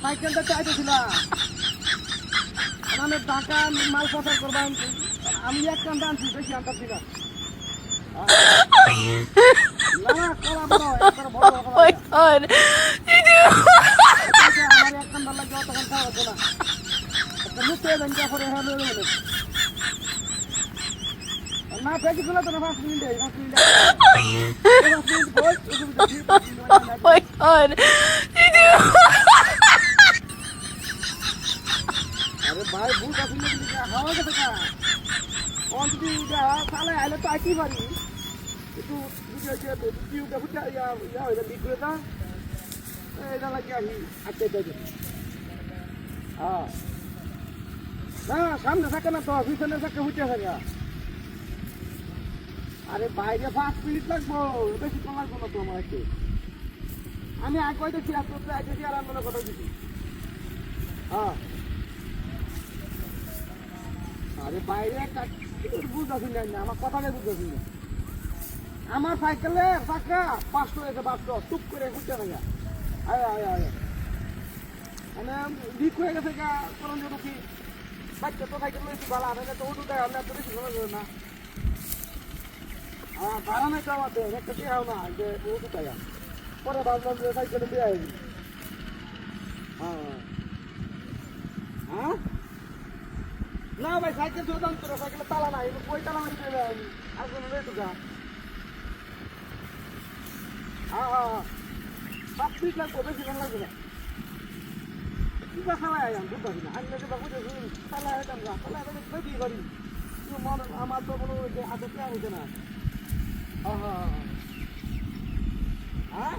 সাইকেলটা চাইতেছিলাম আমি টাকা মাল পাচার করবাম আমি এক কান আনছি বেশি আনতাছি না না ফেঁকি ছিল তো না 5 মিনিটে আরে ভাই ভুল আসলে হাওয়া গেছে কা কোন যদি চালে আইলে তো আইতেই পারি একটু ভিডিওটা ফুটা ইয়া হইলে লিক করে দাও এটা লাগে আমি আটকে দেব হ্যাঁ না সামনে থাকে না তো পিছনে থাকে ফুটে থাকে আরে বাইরে 5 মিনিট লাগবো বেশি তো লাগবো না তো আমার একটু আমি আগে কইতেছি আর তোর আগে দিয়ে আর আমরা কথা দিছি হ্যাঁ আরে বাইরে একটা বুঝতেছি না আমার কথাটা বুঝতেছি না আমার সাইকেলে চাকা 500 হয়েছে 500 টুক করে ফুটে ভাইয়া আয় আয় আয় মানে লিক হয়ে গেছে গা কোন কি বাচ্চা তো সাইকেল লইছি ভালো আনে তো ওটু দেয় আমরা তো বেশি সময় করে না হ্যাঁ ভাড়া নাই তো আমাদের একটা দেওয়া না যে ওটু দেয় পরে ভাবলাম যে সাইকেলে দিয়ে আসবি হ্যাঁ হ্যাঁ না ভাই সাইকেল চলতাম তোর সাইকেলে তালা নাই কই তালা মারি দেবে আর কোনো নেই তো গা হ্যাঁ হ্যাঁ 5 মিনিট লাগবে বেশি সময় লাগবে না কি বা খালা আয়াম বুঝতে না আমি বাবু দেখুন তালা আইতাম গা তালা আইতে কই করি আমার তো কোনো আদতে হইছে না হ্যাঁ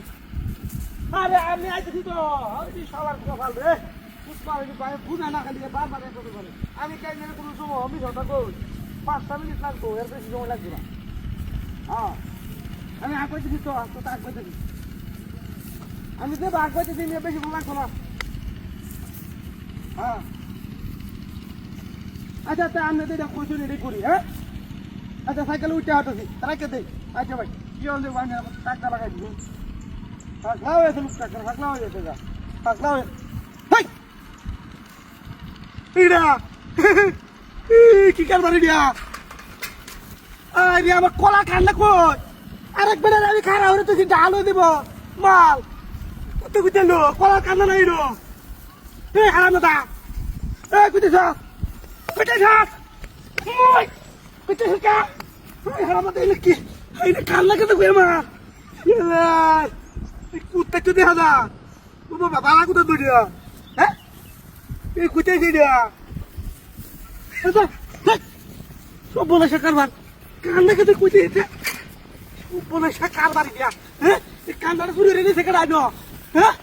আরে আমি আইতেছি তো ওই সবার কপাল রে বুঝা না খালি বারবার করতে পারে আমি কাজ কোনো সময় আমি কথা কই 5 মিনিট লাগবো এর বেশি সময় লাগবে না হ্যাঁ আমি আগ করতেছি তো আগ করতেছি আমি দেবো আগ করতেছি বেশি সময় লাগবো না হ্যাঁ আচ্ছা তা আমি এটা কইছো রেডি করি হ্যাঁ আচ্ছা সাইকেল উঠে হাঁটাছি রাখে দেই আচ্ছা ভাই কি হলে আমি টাকা লাগাই দিব পাগলা হয়েছে লোক টাকা পাগলা হয়ে গেছে গা পাগলা হয়ে কি কারবার দিয়া আরে আমার কলা কান্না কই আরেকবার আমি খারা হলে তুই ডাল দিব মাল তুই বুঝতে লো কলা কান্না নাই লো এই হারাম দা এই কুইতে যা কুইতে কা এই হারাম দা এই কি এই কান্না কত কই মা এই কুত্তা তো দেখা যা ও বাবা বালা কুত্তা দড়িয়া হ্যাঁ এই কুইতে দিয়া সব বলে সে কারবার কান্না কেটে কুইতে সব বলে সে কারবার দিয়া হ্যাঁ কান্নাটা ঘুরে রেখে সে কার হ্যাঁ